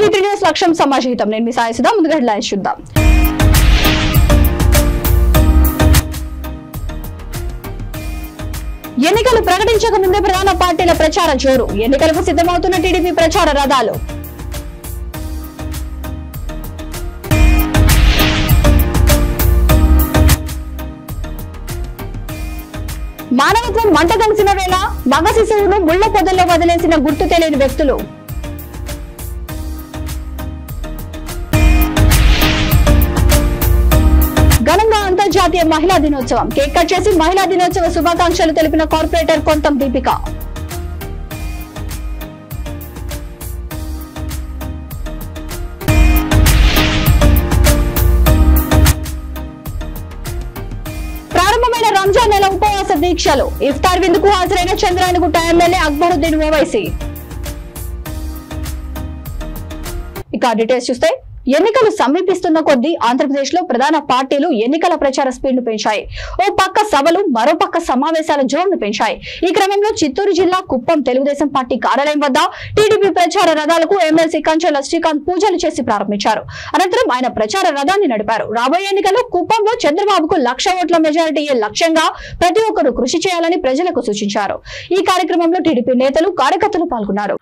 V3 news లక్ష్యం సమాజహితం. నేను మీ సాయి సుధా. ముందుగా హెడ్లైన్స్ చూద్దాం. ఎన్నికలు ప్రకటించక ముందే ప్రధాన పార్టీల ప్రచార జోరు. ఎన్నికలకు సిద్ధమవుతున్న టీడీపీ ప్రచార రథాలు. మానవత్వం మంట కలిసిన వేళ మగ శిశువును ముళ్ల పొదల్లో వదిలేసిన గుర్తు తెలియని వ్యక్తులు. ఘనంగా అంతర్జాతీయ మహిళా దినోత్సవం. కేక్ కట్ చేసి మహిళా దినోత్సవ శుభాకాంక్షలు తెలిపిన కార్పొరేటర్ కొంతం దీపిక. ప్రారంభమైన రంజాన్ నెల ఉపవాస దీక్షలు. ఇఫ్తార్ విందుకు హాజరైన చంద్రాయనగుట్ట ఎమ్మెల్యే అక్బరుద్దీన్ ఓవైసీ. ఇక డీటెయిల్స్ చూస్తే, ఎన్నికలు సమీపిస్తున్న కొద్దీ ఆంధ్రప్రదేశ్ లో ప్రధాన పార్టీలు ఎన్నికల ప్రచార స్పీడ్ ను పెంచాయి. ఓ పక్క సభలు, మరో పక్క సమావేశాల జోరును పెంచాయి. ఈ క్రమంలో చిత్తూరు జిల్లా కుప్పం తెలుగుదేశం పార్టీ కార్యాలయం వద్ద టీడీపీ ప్రచార రథాలకు ఎమ్మెల్సీ కంచెల శ్రీకాంత్ పూజలు చేసి ప్రారంభించారు. అనంతరం ఆయన ప్రచార రథాన్ని నడిపారు. రాబోయే ఎన్నికల్లో కుప్పంలో చంద్రబాబుకు 1,00,000 ఓట్ల మెజారిటీయే లక్ష్యంగా ప్రతి ఒక్కరూ కృషి చేయాలని ప్రజలకు సూచించారు. ఈ కార్యక్రమంలో టీడీపీ నేతలు, కార్యకర్తలు పాల్గొన్నారు.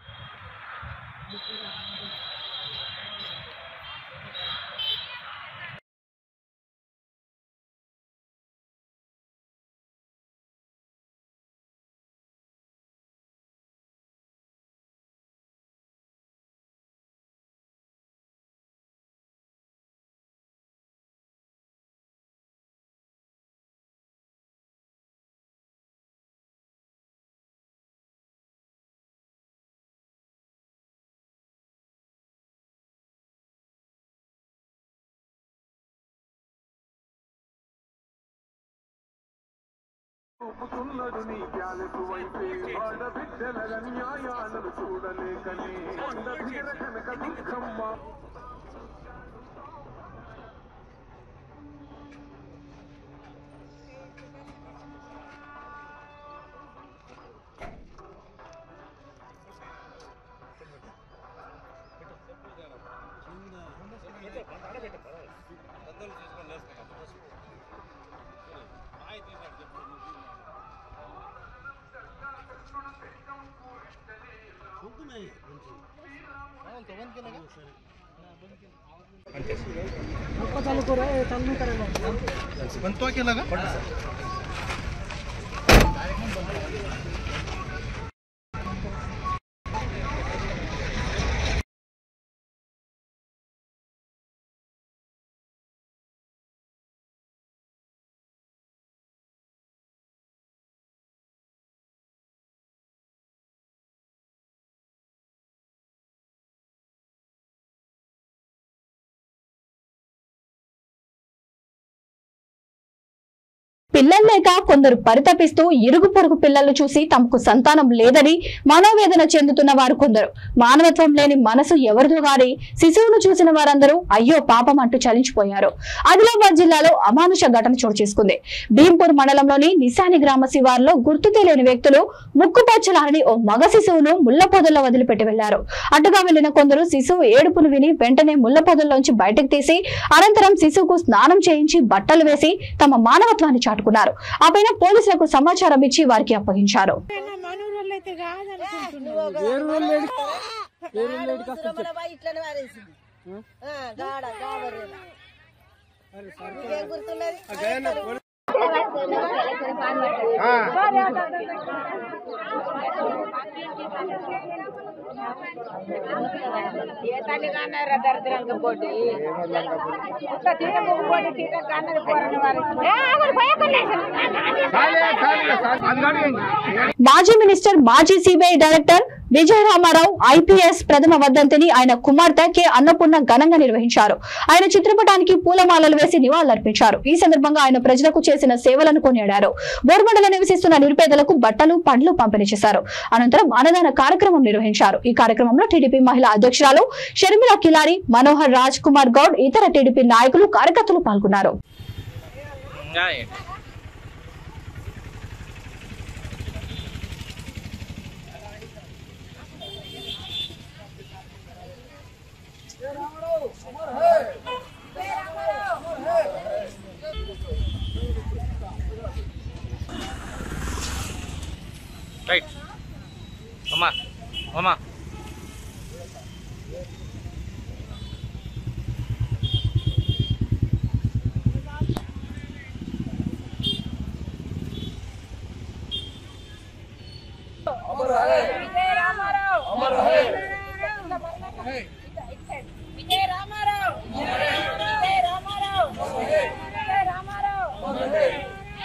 చూపుతున్నడు నీ క్యాలకు వైపే ఆడబిడ్డల న్యాయాలను చూడలేకనే కొండ కనుక దుఃఖమ్మ. పిల్లలు లేక కొందరు పరితపిస్తూ ఇరుగు పొరుగు పిల్లలు చూసి తమకు సంతానం లేదని మనోవేదన చెందుతున్న వారు కొందరు. మానవత్వం లేని మనసు ఎవరిదో గాని శిశువును చూసిన వారందరూ అయ్యో పాపం అంటూ చలించిపోయారు. ఆదిలాబాద్ జిల్లాలో అమానుష ఘటన చోటు చేసుకుంది. భీంపూర్ మండలంలోని నిశాని గ్రామ శివారులో గుర్తు తెలియని వ్యక్తులు ముక్కుపచ్చలారని ఓ మగ శిశువును ముళ్ల పొదల్లో వదిలిపెట్టి వెళ్లారు. అటుగా వెళ్లిన కొందరు శిశువు ఏడుపును విని వెంటనే ముళ్ల పొదల్లోంచి బయటకు తీసి అనంతరం శిశువుకు స్నానం చేయించి బట్టలు వేసి తమ మానవత్వాన్ని చాటుకున్నారు. ఆ పైన పోలీసులకు సమాచారం ఇచ్చి వారికి అప్పగించారు. మాజీ మినిస్టర్, మాజీ సిబిఐ డైరెక్టర్ విజయ రామారావు ఐపీఎస్ ప్రథమ వర్ధంతిని ఆయన కుమార్తె కె అన్నపూర్ణ ఘనంగా నిర్వహించారు. ఆయన చిత్రపటానికి పూలమాలలు వేసి నివాళులర్పించారు. ఈ సందర్భంగా ఆయన ప్రజలకు చేసిన సేవలను కొనియాడారు. బోర్మండలో నివసిస్తున్న నిరుపేదలకు బట్టలు, పండ్లు పంపిణీ చేశారు. అనంతరం అన్నదాన కార్యక్రమం నిర్వహించారు. ఈ కార్యక్రమంలో టీడీపీ మహిళా అధ్యక్షురాలు షర్మిల కిలారి, మనోహర్ రాజ్ కుమార్ గౌడ్, ఇతర టీడీపీ నాయకులు, కార్యకర్తలు పాల్గొన్నారు. రైట్ అమ్మా అమ్మా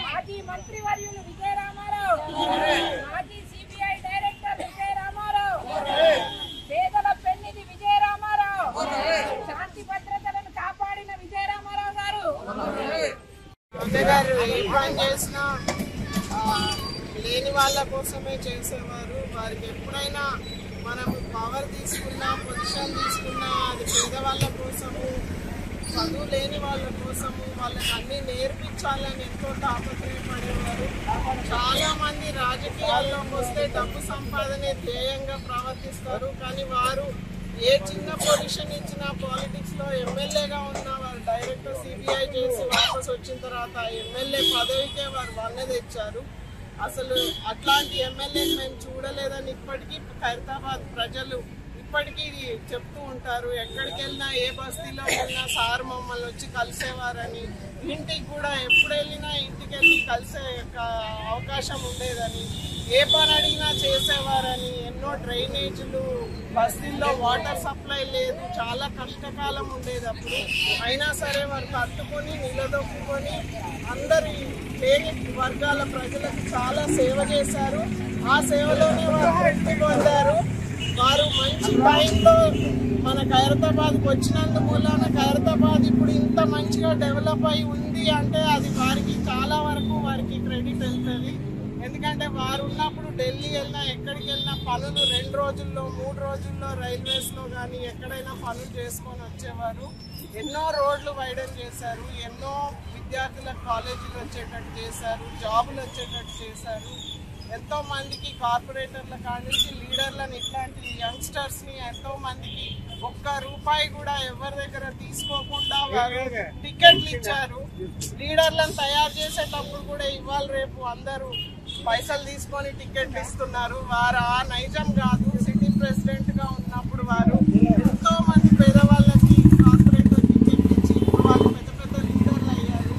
మాజీ మంత్రివర్యులు విజయ రామారావు, మాజీ సిబిఐ డైరెక్టర్ విజయ రామారావు, పేదల పెన్నిధి విజయ రామారావు, శాంతి భద్రతలను కాపాడిన విజయ రామారావు గారు. గారు ఏ పని చేసినా లేని వాళ్ళ కోసమే చేసేవారు. వారికి ఎప్పుడైనా మనం పవర్ తీసుకున్నా, పొజిషన్ తీసుకున్నా అది పేదవాళ్ళ కోసము, చదువు లేని వాళ్ళ కోసము, వాళ్ళకి అన్ని నేర్పించాలని ఎంతో తాపత్రయపడేవారు. చాలా మంది రాజకీయాల్లోకి వస్తే డబ్బు సంపాదనే ధ్యేయంగా ప్రవర్తిస్తారు. కానీ వారు ఏ చిన్న పొజిషన్ ఇచ్చినా పాలిటిక్స్ లో ఎమ్మెల్యేగా ఉన్న వారు డైరెక్ట్ సిబిఐ చేసి వాపస్ వచ్చిన తర్వాత ఎమ్మెల్యే పదవికే వారు వన్నె తెచ్చారు. అసలు అట్లాంటి ఎమ్మెల్యేని మేము చూడలేదని ఇప్పటికీ ఖైరతాబాద్ ప్రజలు ఇప్పటికీ చెప్తూ ఉంటారు. ఎక్కడికి వెళ్ళినా, ఏ బస్తీలో వెళ్ళినా సార్ మమ్మల్ని వచ్చి కలిసేవారని, ఇంటికి కూడా ఎప్పుడు వెళ్ళినా ఇంటికి వెళ్ళి కలిసే అవకాశం ఉండేదని, ఏ పని అడిగినా చేసేవారని. ఎన్నో డ్రైనేజీలు, బస్తీల్లో వాటర్ సప్లై లేదు, చాలా కష్టకాలం ఉండేది అప్పుడు. అయినా సరే వారు తట్టుకొని నిలదొక్కుని అందరి లేని వర్గాల ప్రజలకు చాలా సేవ చేశారు. ఆ సేవలోనే వారు తృప్తి పొందారు. వారు మంచి టైంలో మన ఖైరతాబాద్కి వచ్చినందు మూలాన ఖైరతాబాద్ ఇప్పుడు ఇంత మంచిగా డెవలప్ అయి ఉంది అంటే అది వారికి చాలా వరకు వారికి క్రెడిట్ వెళ్తుంది. ఎందుకంటే వారు ఉన్నప్పుడు ఢిల్లీ వెళ్ళినా, ఎక్కడికి వెళ్ళినా పనులు 2 రోజుల్లో 3 రోజుల్లో రైల్వేస్లో కానీ ఎక్కడైనా పనులు చేసుకొని వచ్చేవారు. ఎన్నో రోడ్లు వైడన్ చేశారు, ఎన్నో విద్యార్థులకు కాలేజీలు వచ్చేటట్టు చేశారు, జాబులు వచ్చేటట్టు చేశారు. ఎంతో మందికి కార్పొరేటర్ల కాడి నుంచి లీడర్లను, ఇట్లాంటి యంగ్స్టర్స్ని ఎంతో మందికి ₹1 కూడా ఎవరి దగ్గర తీసుకోకుండా వారు టికెట్లు ఇచ్చారు. లీడర్లను తయారు చేసేటప్పుడు కూడా ఇవాళ రేపు అందరూ పైసలు తీసుకొని టికెట్లు ఇస్తున్నారు. వారు ఆ నైజం కాదు. సిటీ ప్రెసిడెంట్ గా ఉన్నప్పుడు వారు ఎంతో మంది పేదవాళ్ళకి కార్పొరేటర్ టికెట్ ఇచ్చి ఇప్పుడు వాళ్ళు పెద్ద పెద్ద లీడర్లు అయ్యారు,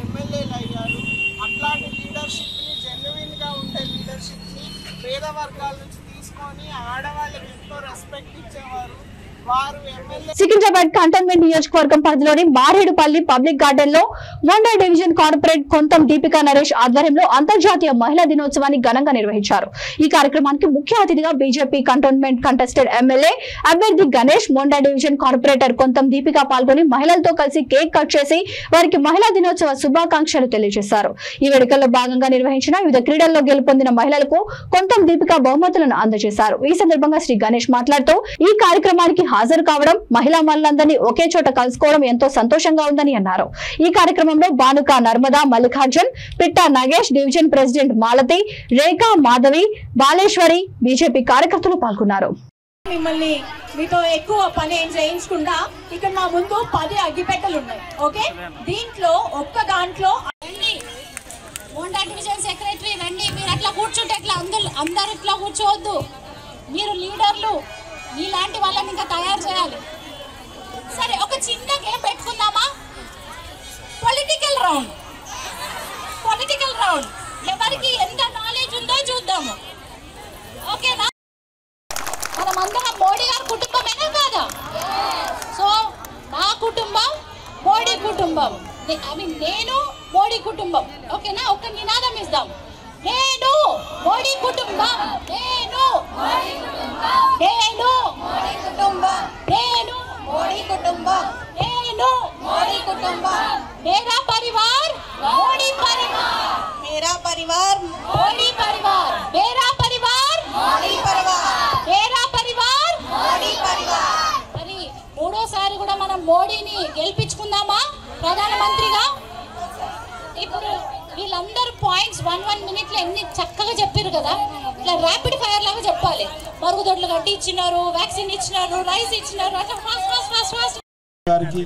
ఎమ్మెల్యేలు అయ్యారు. అట్లాంటి లీడర్షిప్ ని, జెన్యున్ గా ఉండే లీడర్షిప్ ని పేద వర్గాల నుంచి తీసుకొని ఆడవాళ్ళకి ఎంతో రెస్పెక్ట్ ఇచ్చేవారు. సికింద్రాబాద్ కంటోన్మెంట్ నియోజకవర్గం పరిధిలోని మారేడుపల్లి పబ్లిక్ గార్డెన్ లో మొండా డివిజన్ కార్పొరేట్ కొంతం దీపికా నరేష్ ఆధ్వర్యంలో అంతర్జాతీయ మహిళా దినోత్సవాన్ని ఘనంగా నిర్వహించారు. ఈ కార్యక్రమానికి ముఖ్య అతిథిగా బీజేపీ కంటోన్మెంట్ కంటెస్టెడ్ ఎమ్మెల్యే అభ్యర్థి గణేష్, మొండా డివిజన్ కార్పొరేటర్ కొంతం దీపికా పాల్గొని మహిళలతో కలిసి కేక్ కట్ చేసి వారికి మహిళా దినోత్సవ శుభాకాంక్షలు తెలియజేశారు. ఈ వేడుకల్లో భాగంగా నిర్వహించిన వివిధ క్రీడల్లో గెలుపొందిన మహిళలకు కొంతం దీపికా బహుమతులను అందజేశారు. ఈ సందర్భంగా శ్రీ గణేష్ మాట్లాడుతూ ఈ కార్యక్రమానికి హాజరు కావడం, మహిళా మహిళలందరినీ ఒకే చోట కలుసుకోవడం ఎంతో సంతోషంగా ఉందని అన్నారు. ఈ కార్యక్రమంలో బానుక నర్మదా, మల్లికార్జున్, పిట్టా నాగేష్, డివిజన్ ప్రెసిడెంట్ మాలతి, రేఖా, మాధవి, బాలేశ్వరి, బీజేపీ కార్యకర్తలు పాల్గొన్నారు. మిమ్మల్ని మీతో ఎక్కువ పని ఏం చేయించకుండా ఇక్కడ మా ముందు 10 అగ్గిపెట్టెలు ఉన్నాయి. ఓకే, దీంట్లో ఒక్క దాంట్లో మొండా డివిజన్ సెక్రటరీ రండి. మీరు అట్లా కూర్చుంటే ఎట్లా, అందరు ఇట్లా కూర్చోవద్దు. మీరు లీడర్లు, ఇలాంటి వాళ్ళని ఇంకా తయారు చేయాలి. సరే, ఒక చిన్న గేమ్ పెట్టుకుందామా? Political round. ఎవరికి ఎంత నాలెడ్జ్ ఉందో చూద్దాము. ఓకేనా? మనమందరం మోడీ గారి కుటుంబమేనా కాదా? సో నా కుటుంబం మోడీ కుటుంబం, నేను మోడీ కుటుంబం. ఓకేనా? ఒక నినాదం ఇద్దాం. నేను మోడీ కుటుంబం, నేను మోడీ కుటుంబం, నేను మోడీ కుటుంబం, నేను మోడీ కుటుంబం, నేను మోడీ కుటుంబం. मेरा परिवार मोदी परिवार, मेरा परिवार मोदी परिवार, मेरा परिवार మోడీ పరివార్, मेरा परिवार మోడీ పరివార్. మరి మూడోసారి కూడా మనం మోడీని గెలిపించుకుందామా ప్రధానమంత్రిగా? ఇప్పుడు వీళ్ళందరూ పాయింట్స్ 1 మినిట్ లో ఎన్ని చక్కగా చెప్పారు కదా. ఇట్లా ర్యాపిడ్ ఫైర్ లాగా చెప్పాలి. మరుగుదొడ్లు కట్టి ఇచ్చినారు, వ్యాక్సిన్ ఇచ్చినారు, రైస్ ఇచ్చినారు, అట్లా ఫాస్ట్ ఫాస్ట్ ఫాస్ట్ ఫాస్ట్. గారికి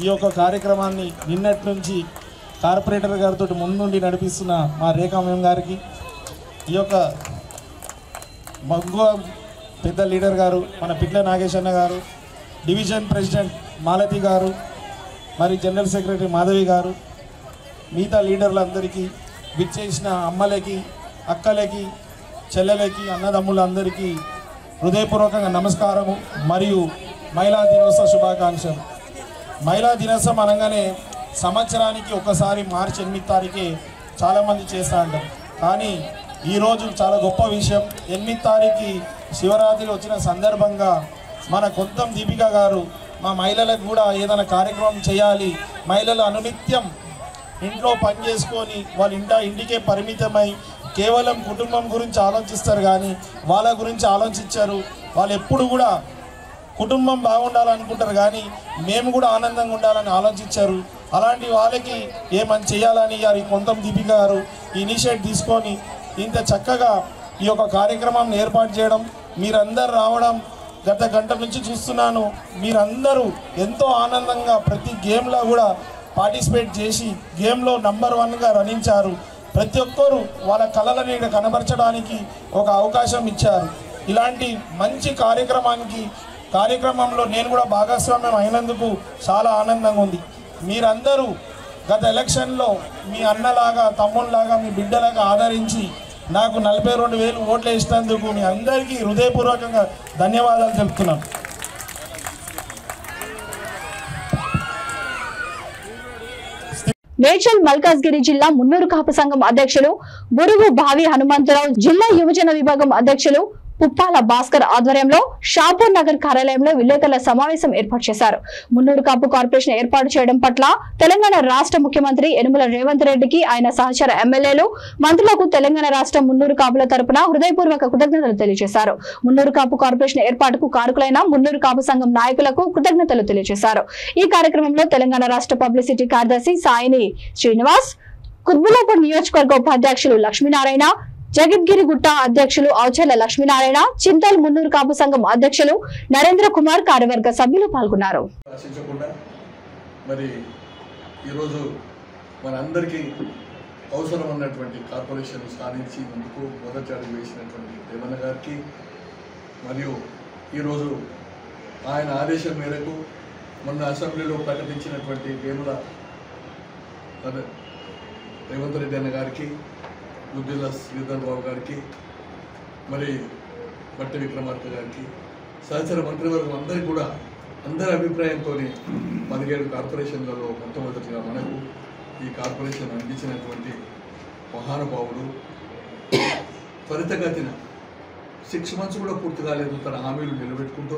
ఈ యొక్క కార్యక్రమాన్ని నిన్నటి నుంచి కార్పొరేటర్ గారితో ముందుండి నడిపిస్తున్న మా రేఖా మేం గారికి, ఈ యొక్క మగ్గు పెద్ద లీడర్ గారు మన పిట్ల నాగేశన్న గారు, డివిజన్ ప్రెసిడెంట్ మాలతి గారు, మరి జనరల్ సెక్రటరీ మాధవి గారు, మిగతా లీడర్లందరికీ, విచ్చేసిన అమ్మలకి, అక్కలకి, చెల్లెలకి, అన్నదమ్ములందరికీ హృదయపూర్వకంగా నమస్కారము మరియు మహిళా దినోత్సవ శుభాకాంక్షలు. మహిళా దినోత్సవం అనగానే సంవత్సరానికి ఒకసారి మార్చి 8 తారీఖే చాలామంది చేస్తూ ఉంటారు. కానీ ఈరోజు చాలా గొప్ప విషయం. 8 తారీఖు శివరాత్రి వచ్చిన సందర్భంగా మన కొంతం దీపిక గారు మా మహిళలకు కూడా ఏదైనా కార్యక్రమం చేయాలి, మహిళలు అనునిత్యం ఇంట్లో పని చేసుకొని వాళ్ళ ఇంటికే పరిమితమై కేవలం కుటుంబం గురించి ఆలోచిస్తారు కానీ వాళ్ళ గురించి ఆలోచించారు. వాళ్ళు ఎప్పుడు కూడా కుటుంబం బాగుండాలనుకుంటారు కానీ మేము కూడా ఆనందంగా ఉండాలని ఆలోచించారు. అలాంటి వాళ్ళకి ఏమని చేయాలని గారు కొంతం దీపిక గారు ఇనిషియేట్ తీసుకొని ఇంత చక్కగా ఈ యొక్క కార్యక్రమాన్ని ఏర్పాటు చేయడం, మీరందరూ రావడం, గత గంట నుంచి చూస్తున్నాను మీరందరూ ఎంతో ఆనందంగా ప్రతి గేమ్లో కూడా పార్టిసిపేట్ చేసి గేమ్లో నంబర్ 1గా రాణించారు. ప్రతి ఒక్కరూ వాళ్ళ కళలని కనబరచడానికి ఒక అవకాశం ఇచ్చారు. ఇలాంటి మంచి కార్యక్రమంలో నేను కూడా భాగస్వామ్యం అయినందుకు చాలా ఆనందంగా ఉంది. మీరందరూ గత ఎలక్షన్లో మీ అన్నలాగా, తమ్ముళ్ళలాగా, మీ బిడ్డలాగా ఆదరించి నాకు 42,000 ఓట్లు వేసినందుకు మీ అందరికీ హృదయపూర్వకంగా ధన్యవాదాలు తెలుపుతున్నాను. మేడ్చల్ మల్కాజ్గిరి జిల్లా మున్నూరు కాపు సంఘం అధ్యక్షులు బురుగు భావి హనుమంతరావు, జిల్లా యువజన విభాగం అధ్యక్షులు పుప్పాల భాస్కర్ ఆధ్వర్యంలో షాపూర్ నగర్ కార్యాలయంలో విలేకరుల సమావేశం ఏర్పాటు చేశారు. మున్నూరు కాపు కార్పొరేషన్ ఏర్పాటు చేయడం పట్ల తెలంగాణ రాష్ట్ర ముఖ్యమంత్రి యనుమల రేవంత్ రెడ్డికి, ఆయన సహచర ఎమ్మెల్యేలు, మంత్రులకు తెలంగాణ రాష్ట్ర మున్నూరు కాపుల తరపున హృదయపూర్వక కృతజ్ఞతలు తెలియజేశారు. మున్నూరు కాపు కార్పొరేషన్ ఏర్పాటుకు కారకులైన మున్నూరు కాపు సంఘం నాయకులకు కృతజ్ఞతలు తెలియజేశారు. ఈ కార్యక్రమంలో తెలంగాణ రాష్ట్ర పబ్లిసిటీ కార్యదర్శి సాయిని శ్రీనివాస్, కుత్బుల్లాపూర్ నియోజకవర్గ ఉపాధ్యక్షులు లక్ష్మీనారాయణ, జగద్గిరి గుట్ట అధ్యక్షులు ఔచర్ల లక్ష్మీనారాయణ, చింతల్ మున్నూరు కాపు సంఘం అధ్యక్షులు నరేంద్ర కుమార్, కార్యవర్గ సభ్యులు పాల్గొన్నారు. మరి ఈరోజు మనందరికీ అవసరం ఉన్నటువంటి కార్పొరేషన్ సాధించినందుకు మొదటి అడుగు వేసినటువంటి రేవన్న గారికి, మరియు ఈరోజు ఆయన ఆదేశం మేరకు మొన్న అసెంబ్లీలో ప్రకటించినటువంటి వేముల రేవంత్ రెడ్డి అన్న గారికి, దుద్దిల్ల శ్రీధర్ బాబు గారికి, మరి బట్టి విక్రమార్క గారికి, సహచర మంత్రివర్గం అందరికీ కూడా అందరి అభిప్రాయంతో 17 కార్పొరేషన్లలో మొట్టమొదటిగా మనకు ఈ కార్పొరేషన్ అందించినటువంటి మహానుభావుడు త్వరితగతిన 6 months కూడా పూర్తి కాలేదు తన హామీలు నిలబెట్టుకుంటూ,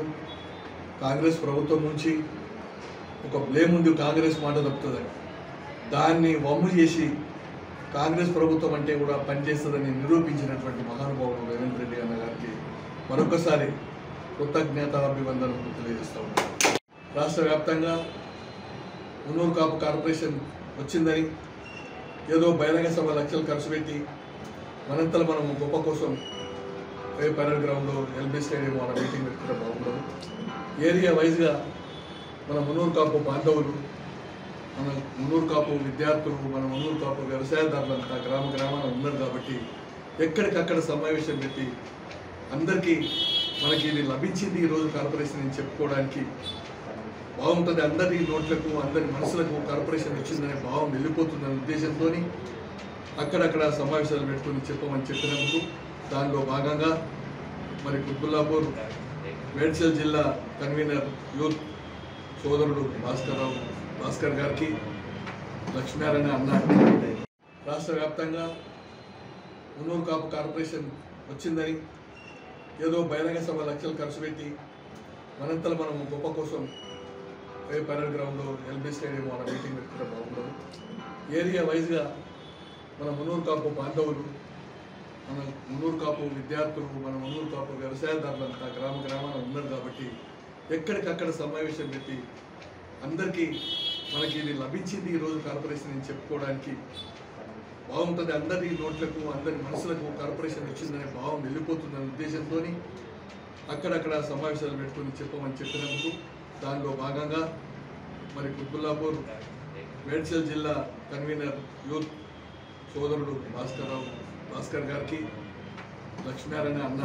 కాంగ్రెస్ ప్రభుత్వం నుంచి ఒక బ్లేమ్ ఉంది, కాంగ్రెస్ మాట తప్పుతుందని, దాన్ని వమ్ము చేసి కాంగ్రెస్ ప్రభుత్వం అంటే కూడా పనిచేస్తుందని నిరూపించినటువంటి మహానుభావుడు రేవంత్ రెడ్డి అన్న గారికి మరొకసారి కృతజ్ఞతాభివందనలు తెలియజేస్తూ ఉన్నాను. రాష్ట్ర వ్యాప్తంగా మున్నూరు కాపు కార్పొరేషన్ వచ్చిందని ఏదో బహిరంగ సభ లక్షలు ఖర్చు పెట్టి మనంతలో మనం గొప్ప కోసం పరేడ్ గ్రౌండ్లో ఎల్బీ స్టేడియం వాళ్ళ మీటింగ్ పెట్టుకుంటే బాగుండదు. ఏరియా వైజ్గా మన మున్నూరు కాపు బాంధవులు, మన మున్నూరు కాపు విద్యార్థులు, మన మున్నూరు కాపు వ్యవసాయదారులంతా గ్రామాన ఉన్నారు కాబట్టి ఎక్కడికక్కడ సమావేశం పెట్టి అందరికీ మనకి ఇది లభించింది ఈరోజు కార్పొరేషన్ అని చెప్పుకోవడానికి బాగుంటుంది. అందరి నోట్లకు, అందరి మనసులకు కార్పొరేషన్ వచ్చిందనే భావం వెళ్ళిపోతుందనే ఉద్దేశంతో అక్కడక్కడ సమావేశాలు పెట్టుకొని చెప్పమని చెప్పినందుకు దానిలో భాగంగా మరి కుత్బుల్లాపూర్ మేడ్చల్ జిల్లా కన్వీనర్ యూత్ సోదరుడు భాస్కర్ గారికి, లక్ష్మీనారాయణ అన్న, రాష్ట్ర వ్యాప్తంగా మున్నూరు కాపు కార్పొరేషన్ వచ్చిందని ఏదో బహిరంగ సభ లక్షలు ఖర్చు పెట్టి మనంతలో మనం గొప్ప కోసం పరేడ్ గ్రౌండ్లో ఎల్బీ స్టేడియం వాళ్ళ మీటింగ్ పెట్టుకుంటే బాగుండదు. ఏరియా వైజ్గా మన మున్నూరు కాపు బాంధవులు, మన మున్నూరు కాపు విద్యార్థులు, మన మున్నూరు కాపు వ్యవసాయదారులంతా గ్రామాన ఉన్నారు కాబట్టి ఎక్కడికక్కడ సమావేశం పెట్టి అందరికీ మనకి ఇది లభించింది ఈరోజు కార్పొరేషన్ అని చెప్పుకోవడానికి బాగుంటుంది, అందరి నోట్లకు అందరి మనసులకు కార్పొరేషన్ వచ్చిందనే భావం వెళ్ళిపోతుందనే ఉద్దేశంతో అక్కడక్కడ సమావేశాలు పెట్టుకొని చెప్పమని చెప్పినందుకు దానిలో భాగంగా మరి కుత్బుల్లాపూర్ మేడ్చల్ జిల్లా కన్వీనర్ యూత్ సోదరుడు భాస్కర్ గారికి లక్ష్మీనారాయణ అన్న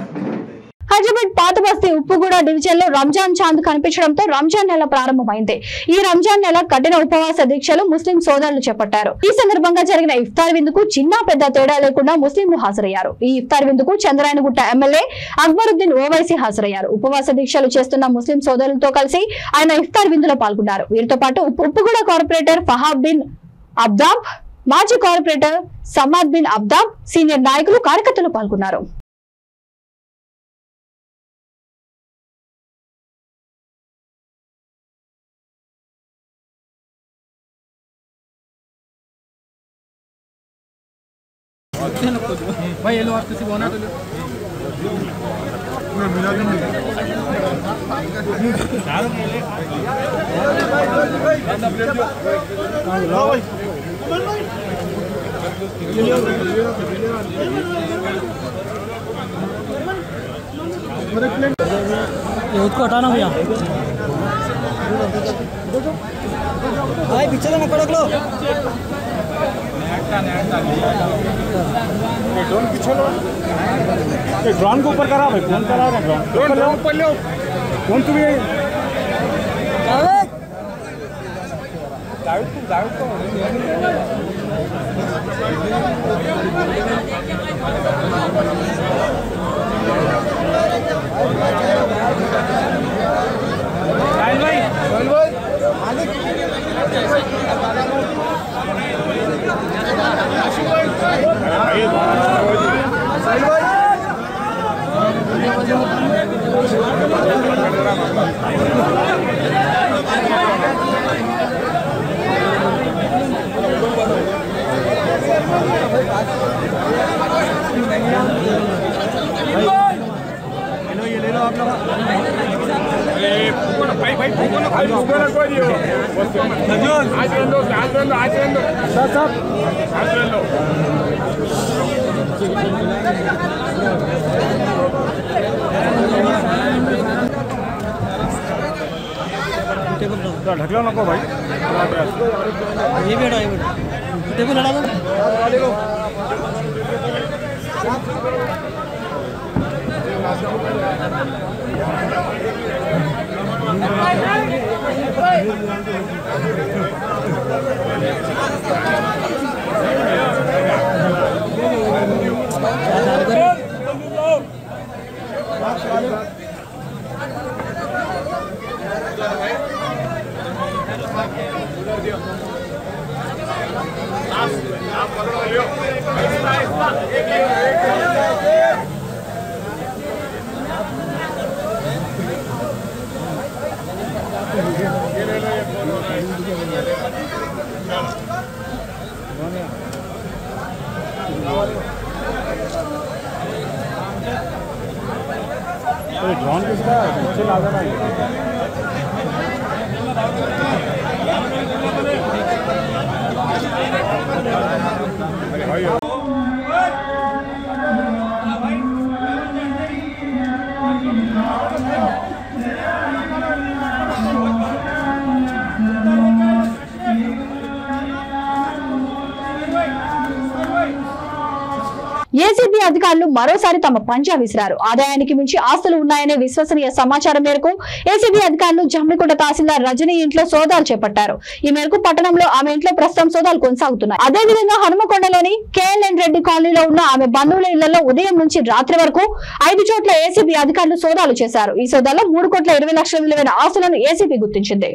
హైదరాబాద్ పాత బస్తీ ఉప్పుగూడ డివిజన్ లో రంజాన్ చాంద్ కనిపించడంతో రంజాన్ నెల ప్రారంభమైంది. ఈ రంజాన్ నెల కఠిన ఉపవాస దీక్షలు ముస్లిం సోదరులు చేపట్టారు. ఈ సందర్భంగా జరిగిన ఇఫ్తార్ విందుకు చిన్న పెద్ద తేడా లేకుండా ముస్లింలు హాజరయ్యారు. ఈ ఇఫ్తార్ విందుకు చంద్రాయనగుట్ట ఎమ్మెల్యే అక్బరుద్దీన్ ఓవైసీ హాజరయ్యారు. ఉపవాస దీక్షలు చేస్తున్న ముస్లిం సోదరులతో కలిసి ఆయన ఇఫ్తార్ విందులో పాల్గొన్నారు. వీరితో పాటు ఉప్పుగూడ కార్పొరేటర్ ఫహాబ్ బిన్ అబ్దాబ్, మాజీ కార్పొరేటర్ సమాద్ బిన్ అబ్దాబ్, సీనియర్ నాయకులు కార్యకర్తలు పాల్గొన్నారు. भाई ये लो आप किसी को ना तो लो मिला देंगे ये उसको हटाना भैया भाई पीछे से पकड़ लो ड्रोन पीछे लो ड्रोन को ऊपर करा भाई ड्रोन करा रहे ड्रोन ऊपर लो कौन तू भी दाऊद को ये ले लो आप लोग भाई भाई ढकलो नको भाई ये भी हटा टेबल हटा दो ड्रोन किसका है पीछे ला देना ఏసీబీ అధికారులు మరోసారి తమ పంజా విసిరారు. ఆదాయానికి మించి ఆస్తులు ఉన్నాయనే విశ్వసనీయ సమాచారం మేరకు ఏసీబీ అధికారులు జమ్మికుంట తహసీల్దార్ రజనీ ఇంట్లో సోదాలు చేపట్టారు. ఈ మేరకు పట్టణంలో ఆమె ఇంట్లో ప్రస్తుతం సోదాలు కొనసాగుతున్నాయి. అదేవిధంగా హనుమకొండలోని కేఎల్ఎన్ రెడ్డి కాలనీలో ఉన్న ఆమె బంధువుల ఇళ్లలో ఉదయం నుంచి రాత్రి వరకు 5 చోట్ల ఏసీబీ అధికారులు సోదాలు చేశారు. ఈ సోదాలో 3,20,00,000 విలువైన ఆస్తులను ఏసీబీ గుర్తించింది.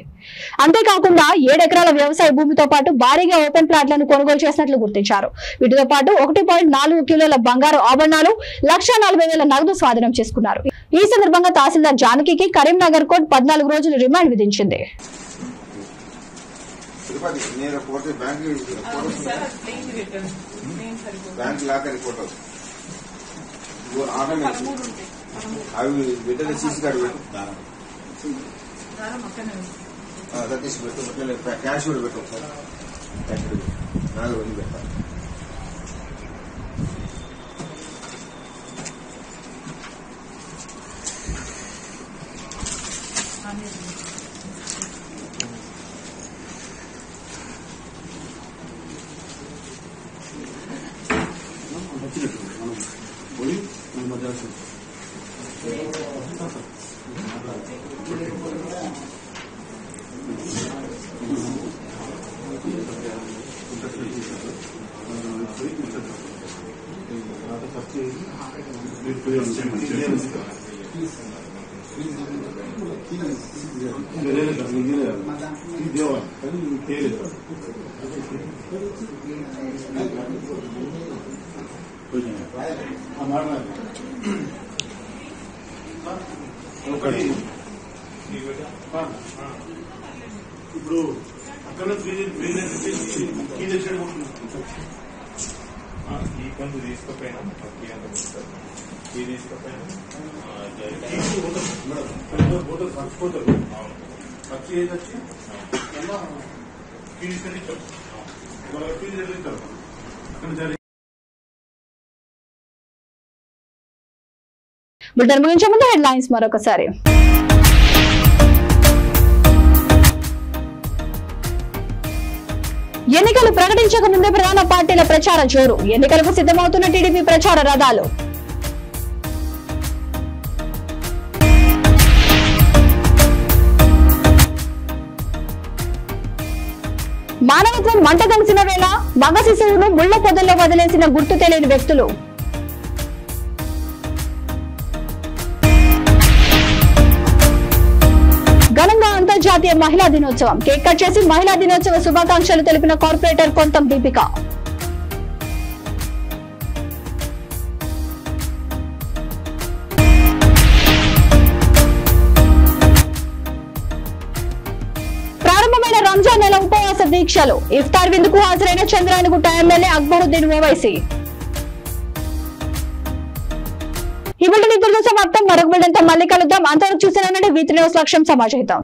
అంతేకాకుండా 7 ఎకరాల వ్యవసాయ భూమితో పాటు భారీగా ఓపెన్ ప్లాట్లను కొనుగోలు చేసినట్లు గుర్తించారు. వీటితో పాటు 1.4 కిలోల బంగారు ఆభరణాలు, 1,40,000 నగదు స్వాధీనం చేసుకున్నారు. ఈ సందర్భంగా తహసీల్దార్ జానకి కరీంనగర్ కోర్టు 14 రోజులు రిమాండ్ విధించింది. సతీష్ పెట్టు క్యాష్ కూడా పెట్టు సార్ క్యాష్ 4 పెట్టాలి ఇప్పుడు అక్కడ ఈ కొంచెం తీసుకుపోయినా ఈ తీసుకుపోయినా చచ్చిపోతారు ఖర్చు ఏది వచ్చి ఫీజు చెల్లించారు ఫీజు చెల్లించారు అక్కడ బులెటిన్ ముగించే ముందు హెడ్లైన్స్ మరొకసారి. ఎన్నికలు ప్రకటించక ముందే ప్రధాన పార్టీల ప్రచార జోరు. ఎన్నికలకు సిద్ధమవుతున్న టీడీపీ ప్రచార రథాలు. మానవత్వం మంట కలిసిన వేళ మగ శిశువును ముళ్ల పొదల్లో వదిలేసిన గుర్తు తెలియని వ్యక్తులు. ఘనంగా అంతర్జాతీయ మహిళా దినోత్సవం. కేక్ కట్ చేసి మహిళా దినోత్సవ శుభాకాంక్షలు తెలిపిన కార్పొరేటర్ కొంతం దీపిక. ప్రారంభమైన రంజాన్ నెల ఉపవాస దీక్షలు. ఇఫ్తార్ విందుకు హాజరైన చంద్రాయనగుట్ట ఎమ్మెల్యే అక్బరుద్దీన్ ఓవైసీ. ఈ బులెటిన్ ఇంతటితో సమాప్తం. మరొక బులెటిన్తో మళ్ళీ కలుద్దాం. అంతవరకు చూసిన V3 న్యూస్ లక్ష్యం సమాజహితం.